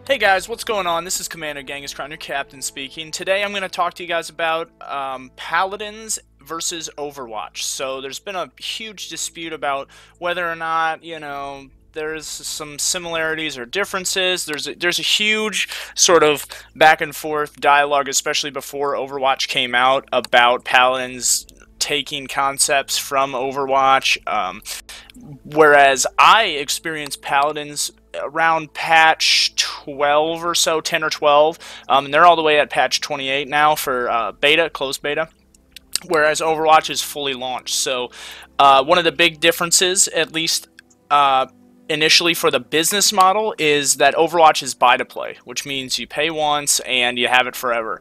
Hey guys, what's going on? This is Commander Genghis Khan, your captain speaking. Today I'm going to talk to you guys about Paladins versus Overwatch. So there's been a huge dispute about whether or not, there's some similarities or differences. There's a huge sort of back and forth dialogue, especially before Overwatch came out, about Paladins taking concepts from Overwatch. Whereas I experienced Paladins around patch 12 or so, 10 or 12, and they're all the way at patch 28 now for beta, closed beta, whereas Overwatch is fully launched. So one of the big differences, at least initially for the business model, is that Overwatch is buy to play, which means you pay once and you have it forever.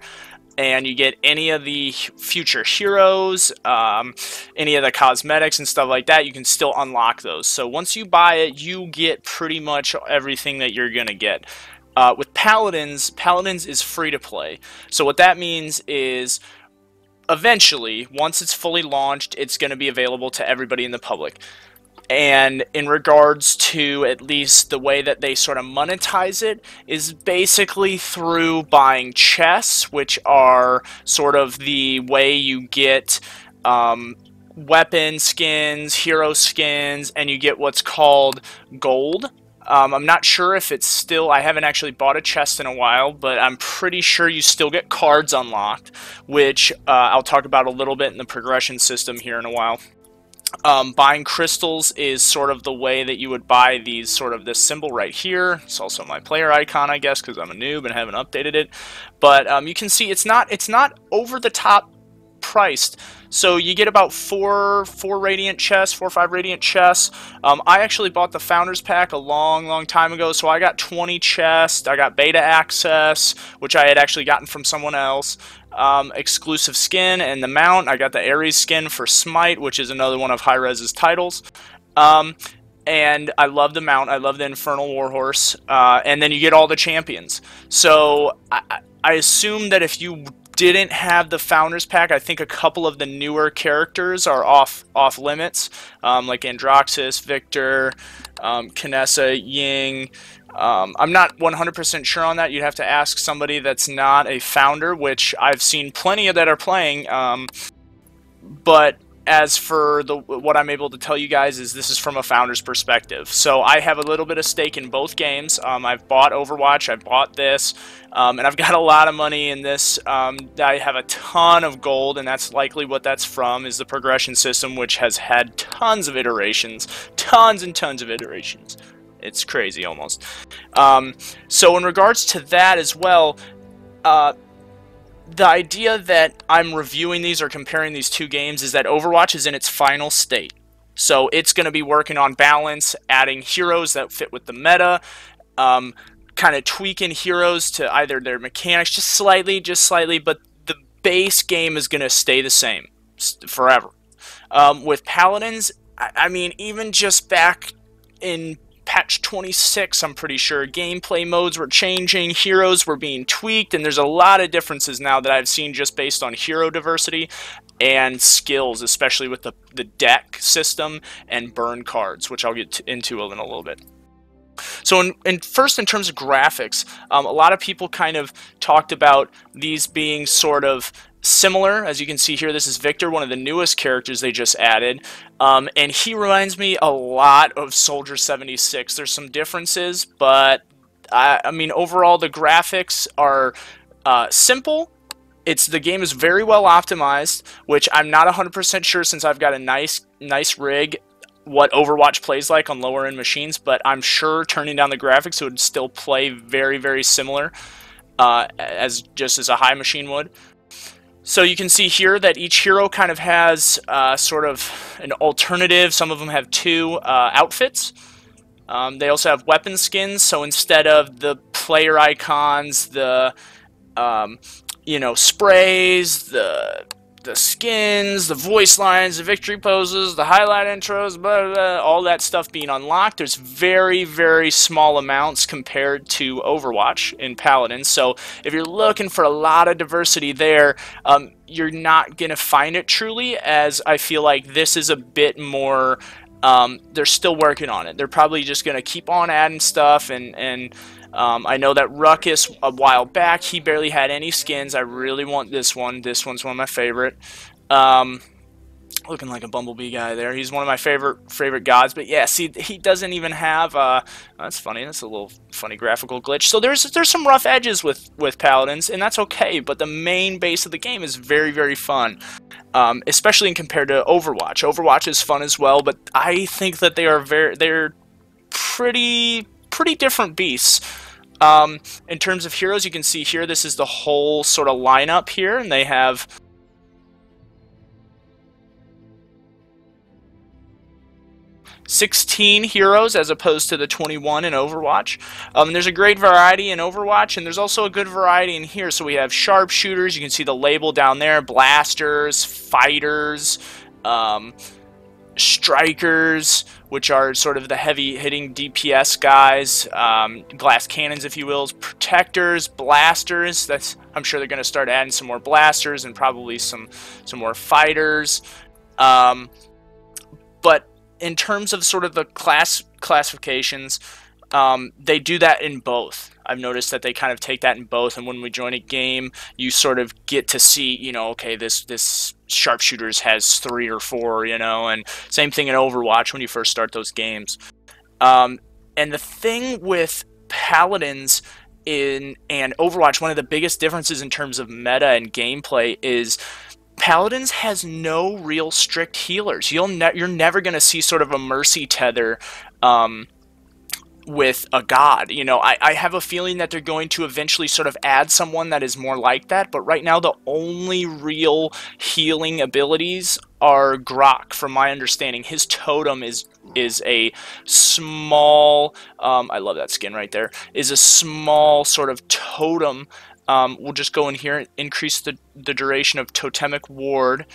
And you get any of the future heroes, any of the cosmetics and stuff like that, you can still unlock those. So once you buy it, you get pretty much everything that you're going to get. With Paladins, Paladins is free to play. So what that means is eventually, once it's fully launched, it's going to be available to everybody in the public. And in regards to at least the way that they sort of monetize it is basically through buying chests, which are sort of the way you get weapon skins, hero skins, and you get what's called gold. I'm not sure if it's still, I haven't actually bought a chest in a while, but I'm pretty sure you still get cards unlocked, which I'll talk about a little bit in the progression system here in a while. Buying crystals is sort of the way that you would buy these, sort of this symbol right here. It's also my player icon, I guess, because I'm a noob and haven't updated it. But you can see it's not over the top priced. So you get about four radiant chests, 4 or 5 radiant chests. I actually bought the founders pack a long time ago, so I got 20 chests. I got beta access, which I had actually gotten from someone else. Exclusive skin and the mount. I got the Ares skin for Smite, which is another one of Hi-Rez's titles. And I love the mount. I love the Infernal Warhorse. And then you get all the champions. So I assume that if you didn't have the Founders Pack, I think a couple of the newer characters are off limits, like Androxus, Victor, Kinessa, Ying. I'm not 100% sure on that. You'd have to ask somebody that's not a founder, which I've seen plenty of that are playing. But as for what I'm able to tell you guys is this is from a founder's perspective. So I have a little bit of stake in both games. I've bought Overwatch, I bought this, and I've got a lot of money in this. I have a ton of gold, and that's likely what that's from, is the progression system, which has had tons of iterations, tons and tons of iterations. It's crazy almost. So in regards to that as well, the idea that I'm reviewing these or comparing these two games is that Overwatch is in its final state. So it's going to be working on balance, adding heroes that fit with the meta, kind of tweaking heroes to either their mechanics just slightly, but the base game is going to stay the same forever. With Paladins, I mean, even just back in patch 26, I'm pretty sure, gameplay modes were changing, heroes were being tweaked, and there's a lot of differences now that I've seen just based on hero diversity and skills, especially with the deck system and burn cards, which I'll get into in a little bit. So first, in terms of graphics, a lot of people kind of talked about these being sort of similar. As you can see here, this is Victor, one of the newest characters they just added, and he reminds me a lot of Soldier 76. There's some differences, but I mean, overall the graphics are simple. The game is very well optimized, which I'm not 100% sure, since I've got a nice rig, what Overwatch plays like on lower end machines, but I'm sure turning down the graphics it would still play very similar as a high machine would. So you can see here that each hero kind of has sort of an alternative. Some of them have 2 outfits. They also have weapon skins, so instead of the player icons, the sprays, the skins, the voice lines, the victory poses, the highlight intros, blah, blah, blah, all that stuff being unlocked, there's very small amounts compared to Overwatch in Paladins. So if you're looking for a lot of diversity there, you're not going to find it truly, as I feel like this is a bit more They're still working on it. They're probably just going to keep on adding stuff, and I know that Ruckus, a while back, he barely had any skins. I really want this one. This one's one of my favorite. Looking like a bumblebee guy there. He's one of my favorite gods. But yeah, see, he doesn't even have. That's funny. That's a little funny graphical glitch. So there's some rough edges with Paladins, and that's okay. But the main base of the game is very fun, especially compared to Overwatch. Overwatch is fun as well, but I think that they're pretty different beasts. In terms of heroes, you can see here, this is the whole sort of lineup here, and they have 16 heroes as opposed to the 21 in Overwatch. There's a great variety in Overwatch, and there's also a good variety in here. So we have sharpshooters, you can see the label down there, blasters, fighters, strikers, which are sort of the heavy hitting DPS guys, glass cannons, if you will, protectors, blasters. I'm sure they're going to start adding some more blasters and probably some more fighters. But in terms of sort of the classifications, they do that in both. I've noticed that they kind of take that in both, and when we join a game, you sort of get to see, you know, okay, this sharpshooters has 3 or 4, you know, and same thing in Overwatch when you first start those games. And the thing with Paladins and Overwatch, one of the biggest differences in terms of meta and gameplay is Paladins has no real strict healers. You're never going to see sort of a mercy tether with a god. You know, I have a feeling that they're going to eventually sort of add someone that is more like that, but right now the only real healing abilities are Grok, from my understanding. His totem is a small, I love that skin right there, is a small sort of totem. We'll just go in here and increase the duration of totemic ward.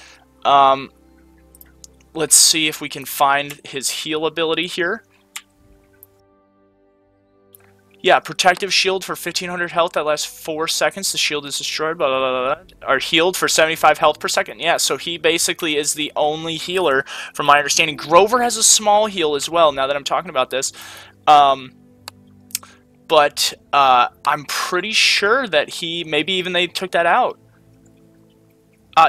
Let's see if we can find his heal ability here. Yeah, protective shield for 1500 health that lasts 4 seconds. The shield is destroyed, blah, blah, blah, blah. Are healed for 75 health per second. Yeah, so he basically is the only healer, from my understanding. Grover has a small heal as well, now that I'm talking about this. But I'm pretty sure that maybe even they took that out.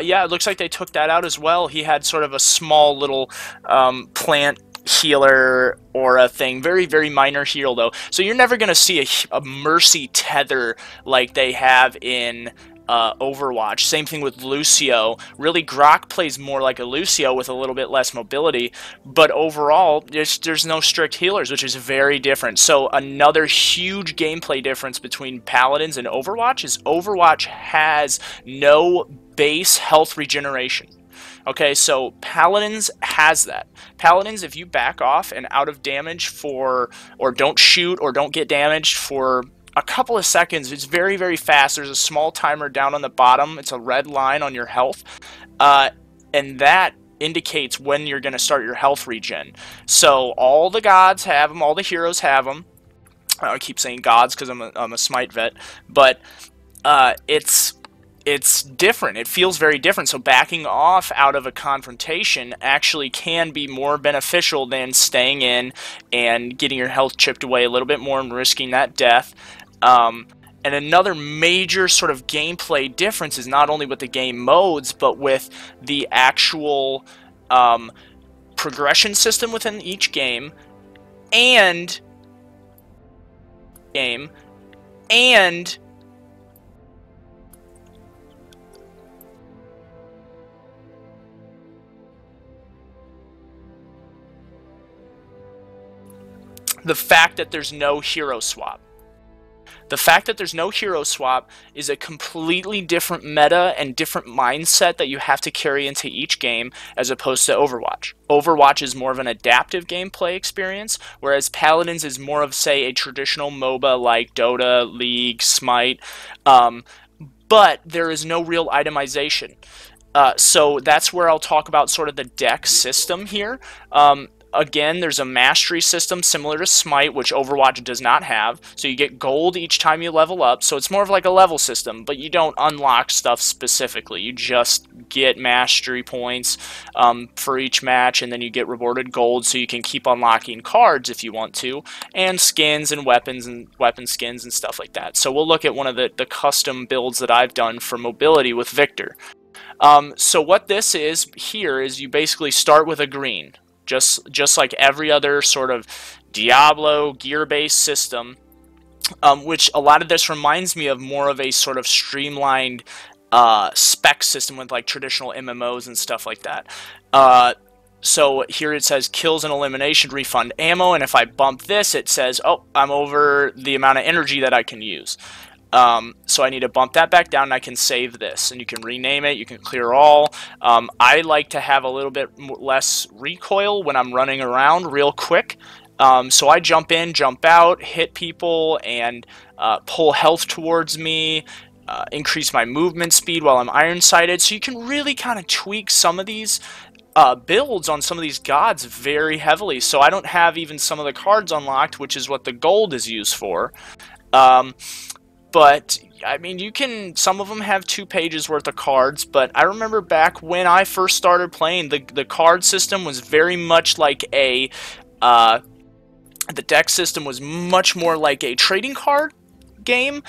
Yeah, it looks like they took that out as well. He had sort of a small little plant healer aura thing. Very minor heal, though. So you're never going to see a mercy tether like they have in Overwatch. Same thing with Lucio. Really, Grok plays more like a Lucio with a little bit less mobility, but overall, there's no strict healers, which is very different. So another huge gameplay difference between Paladins and Overwatch is Overwatch has no base health regeneration. Okay, so Paladins has that. Paladins, if you back off and out of damage or don't shoot or don't get damaged for a couple of seconds, it's very fast. There's a small timer down on the bottom. It's a red line on your health, and that indicates when you're going to start your health regen. So all the gods have them, all the heroes have them. I keep saying gods because I'm a Smite vet, but it's different. It feels very different. So backing off out of a confrontation actually can be more beneficial than staying in and getting your health chipped away a little bit more and risking that death. And another major sort of gameplay difference is not only with the game modes, but with the actual progression system within each game, and the fact that there's no hero swap. The fact that there's no hero swap is a completely different meta and different mindset that you have to carry into each game as opposed to Overwatch. Overwatch is more of an adaptive gameplay experience, whereas Paladins is more of, say, a traditional MOBA like Dota, League, Smite, but there is no real itemization. So that's where I'll talk about sort of the deck system here. Again, there's a mastery system similar to Smite, which Overwatch does not have. So you get gold each time you level up. So it's more of like a level system, but you don't unlock stuff specifically. You just get mastery points for each match, and then you get rewarded gold, so you can keep unlocking cards if you want to, and skins and weapon skins and stuff like that. So we'll look at one of the custom builds that I've done for mobility with Victor. So what this is here is you basically start with a green. Just like every other sort of Diablo gear-based system, which a lot of this reminds me of more of a sort of streamlined spec system with like traditional MMOs and stuff like that. So here it says kills and elimination, refund ammo, and if I bump this, it says, oh, I'm over the amount of energy that I can use. So I need to bump that back down, and I can save this, and you can rename it, you can clear all. I like to have a little bit less recoil when I'm running around real quick. So I jump in, jump out, hit people, and pull health towards me, increase my movement speed while I'm iron-sighted. So you can really kind of tweak some of these builds on some of these gods very heavily. So I don't have even some of the cards unlocked, which is what the gold is used for. But, I mean, you can, some of them have 2 pages worth of cards, but I remember back when I first started playing, the card system was very much like a, the deck system was much more like a trading card game,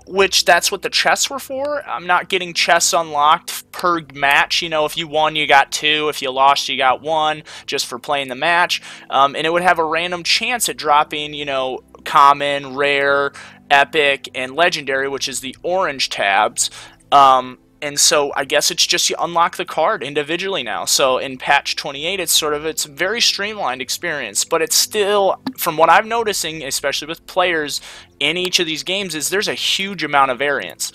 which that's what the chests were for. I'm not getting chests unlocked per match. You know, if you won, you got 2. If you lost, you got 1, just for playing the match. And it would have a random chance at dropping, you know, common, rare, epic, and legendary, which is the orange tabs. And so I guess it's just you unlock the card individually now. So in patch 28, it's a very streamlined experience, but it's still, from what I'm noticing, especially with players in each of these games, is there's a huge amount of variance.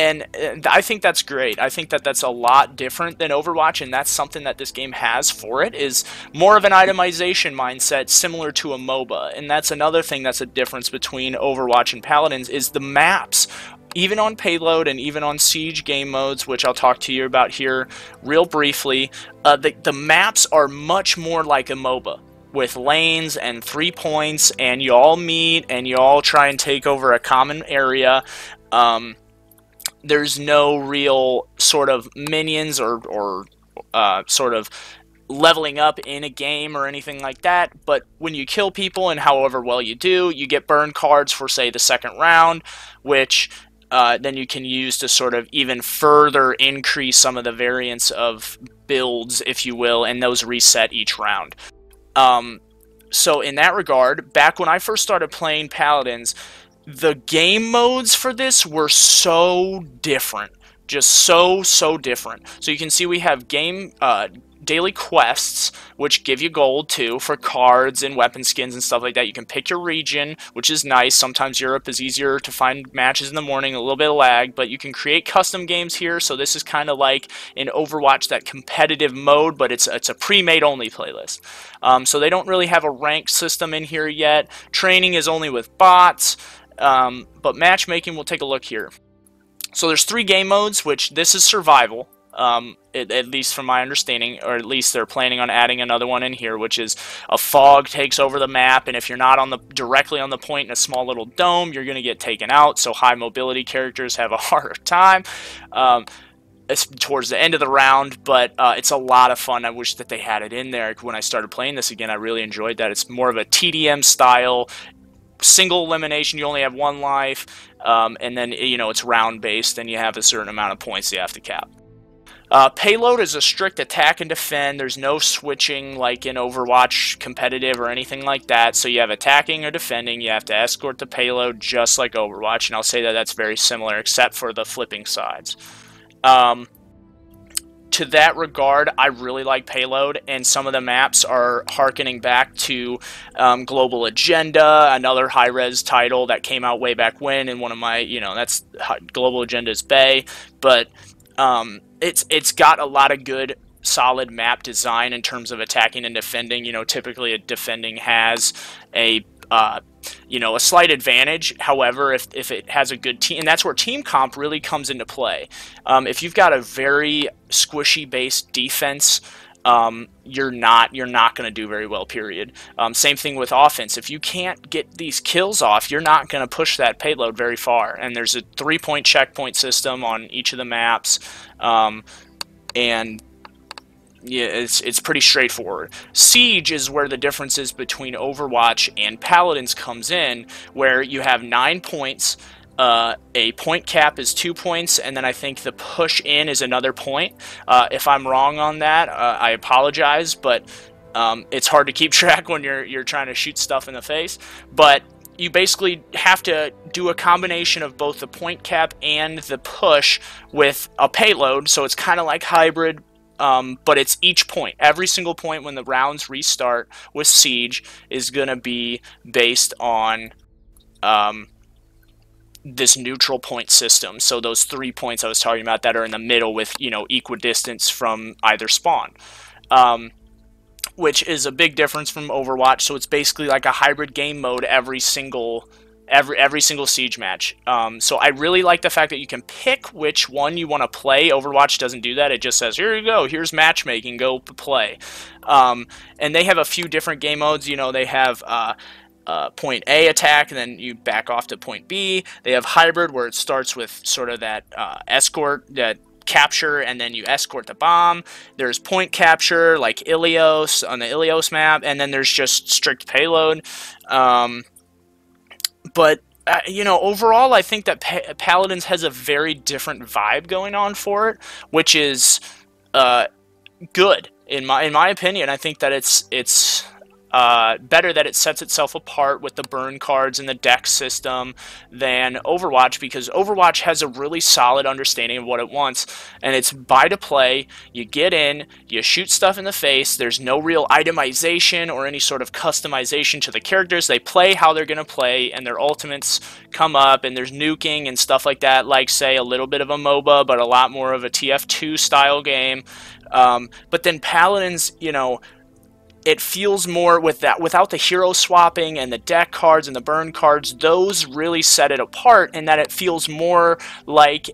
And I think that's great. I think that that's a lot different than Overwatch, and that's something that this game has for it, is more of an itemization mindset similar to a MOBA. And that's another thing that's a difference between Overwatch and Paladins, is the maps. Even on Payload and even on Siege game modes, which I'll talk to you about here real briefly, the maps are much more like a MOBA, with lanes and 3 points, and you all meet and you all try and take over a common area. There's no real sort of minions or sort of leveling up in a game or anything like that, but when you kill people, and however well you do, you get burn cards for, say, the second round, which then you can use to sort of even further increase some of the variance of builds, if you will, and those reset each round. So in that regard, back when I first started playing Paladins, the game modes for this were so different. Just so different. So you can see we have daily quests, which give you gold too for cards and weapon skins and stuff like that. You can pick your region, which is nice. Sometimes Europe is easier to find matches in the morning, a little bit of lag, but you can create custom games here. So this is kind of like in Overwatch, that competitive mode, but it's a pre-made only playlist. So they don't really have a ranked system in here yet. Training is only with bots, but matchmaking, we'll take a look here. So there's 3 game modes, which this is survival. At least from my understanding, or at least they're planning on adding another one in here, which is a fog takes over the map, and if you're not directly on the point in a small little dome, you're going to get taken out, so high mobility characters have a harder time towards the end of the round, but it's a lot of fun. I wish that they had it in there. When I started playing this again, I really enjoyed that. It's more of a TDM style, single elimination, you only have 1 life, and then, you know, it's round based, and you have a certain amount of points you have to cap. Payload is a strict attack and defend. There's no switching like in Overwatch competitive or anything like that. So you have attacking or defending. You have to escort the payload just like Overwatch. And I'll say that that's very similar except for the flipping sides. To that regard, I really like Payload, and some of the maps are harkening back to Global Agenda, another high-res title that came out way back when, and one of my, you know, that's Global Agenda's Bay, but it's got a lot of good solid map design in terms of attacking and defending. You know, typically a defending has a you know, a slight advantage. However, if it has a good team, and that's where team comp really comes into play. If you've got a very squishy based defense, you're not going to do very well, period. Same thing with offense. If you can't get these kills off, you're not going to push that payload very far. And there's a 3-point checkpoint system on each of the maps, and yeah, it's pretty straightforward. Siege is where the differences between Overwatch and Paladins comes in, where you have 9 points. A point cap is 2 points, and then I think the push in is another point. If I'm wrong on that, I apologize, but it's hard to keep track when you're trying to shoot stuff in the face. But you basically have to do a combination of both the point cap and the push with a payload, so it's kind of like hybrid. But it's each point. Every single point when the rounds restart with Siege is going to be based on this neutral point system. So those 3 points I was talking about that are in the middle with, equidistance from either spawn. Which is a big difference from Overwatch. So it's basically like a hybrid game mode every single Siege match. So I really like the fact that you can pick which one you want to play. Overwatch doesn't do that. It just says, here you go, here's matchmaking, go play. And they have a few different game modes. They have point A attack, and then you back off to point B. They have hybrid, where it starts with sort of that escort, that capture, and then you escort the bomb. There's point capture, like Ilios on the Ilios map, and then there's just strict payload. But overall, I think that Paladins has a very different vibe going on for it, which is good in my opinion. I think that it's better that it sets itself apart with the burn cards and the deck system than Overwatch, because Overwatch has a really solid understanding of what it wants, and it's buy to play. You get in, you shoot stuff in the face. There's no real itemization or any sort of customization to the characters. They play how they're going to play, and their ultimates come up, and there's nuking and stuff like that, like, say, a little bit of a MOBA, but a lot more of a TF2 style game. But then Paladins, it feels more with that, without the hero swapping and the deck cards and the burn cards. Those really set it apart, in that it feels more like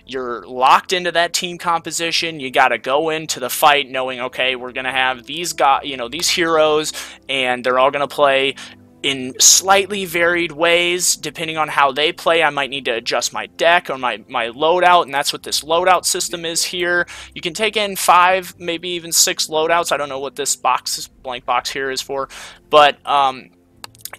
you're locked into that team composition. You got to go into the fight knowing, okay, we're gonna have these these heroes, and they're all gonna play in slightly varied ways depending on how they play. I might need to adjust my deck or my loadout, and that's what this loadout system is here. You can take in 5, maybe even 6 loadouts. I don't know what this blank box here is for, but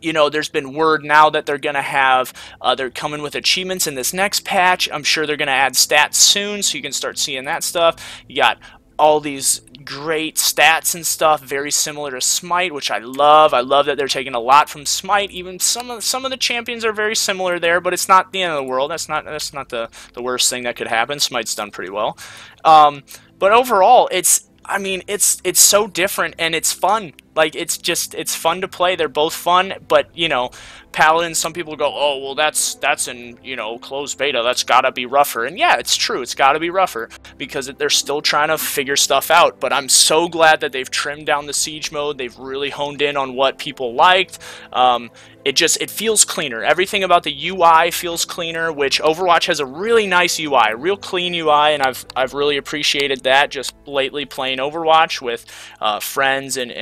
there's been word now that they're gonna have they're coming with achievements in this next patch. I'm sure they're gonna add stats soon, so you can start seeing that stuff. You got all these great stats and stuff, very similar to Smite, which I love. I love that they're taking a lot from Smite. Even some of the champions are very similar there, but it's not the end of the world. That's not the worst thing that could happen. Smite's done pretty well. But overall, it's so different, and it's fun. Like, it's fun to play. They're both fun, but Paladins, some people go, oh, well, that's in closed beta, that's gotta be rougher. And yeah, it's true, it's gotta be rougher, because they're still trying to figure stuff out. But I'm so glad that they've trimmed down the Siege mode. They've really honed in on what people liked. It feels cleaner. Everything about the UI feels cleaner, which Overwatch has a really nice UI, a real clean UI, and I've really appreciated that just lately playing Overwatch with friends and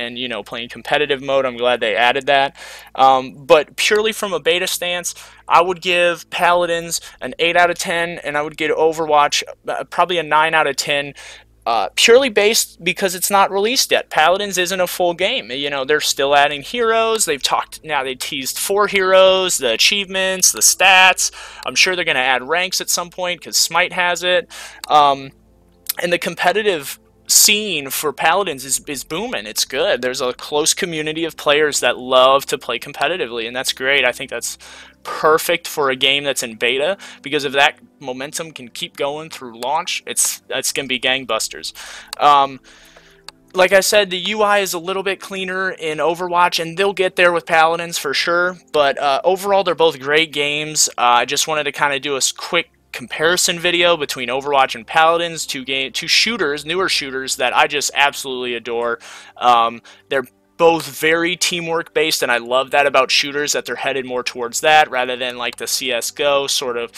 playing competitive mode. I'm glad they added that. But purely from a beta stance, I would give Paladins an 8 out of 10, and I would give Overwatch probably a 9 out of 10. Purely based because it's not released yet. Paladins isn't a full game. They're still adding heroes. They teased 4 heroes, the achievements, the stats. I'm sure they're going to add ranks at some point because Smite has it. And the competitive scene for Paladins is booming. It's good. There's a close community of players that love to play competitively, and that's great. I think that's perfect for a game that's in beta, because if that momentum can keep going through launch, it's gonna be gangbusters. Like I said, the UI is a little bit cleaner in Overwatch, and they'll get there with Paladins for sure, but overall they're both great games. I just wanted to kind of do a quick comparison video between Overwatch and Paladins, two shooters, newer shooters that I just absolutely adore. They're both very teamwork based, and I love that about shooters, that they're headed more towards that rather than like the CS:GO sort of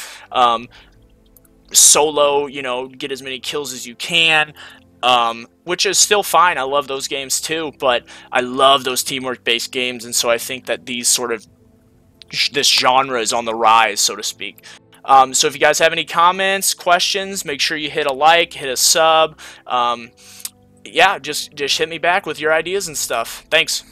solo, get as many kills as you can. which is still fine. I love those games too, but I love those teamwork-based games, and so I think that this genre is on the rise, so to speak. So if you guys have any comments, questions, make sure you hit a like, hit a sub. Yeah, just hit me back with your ideas and stuff. Thanks.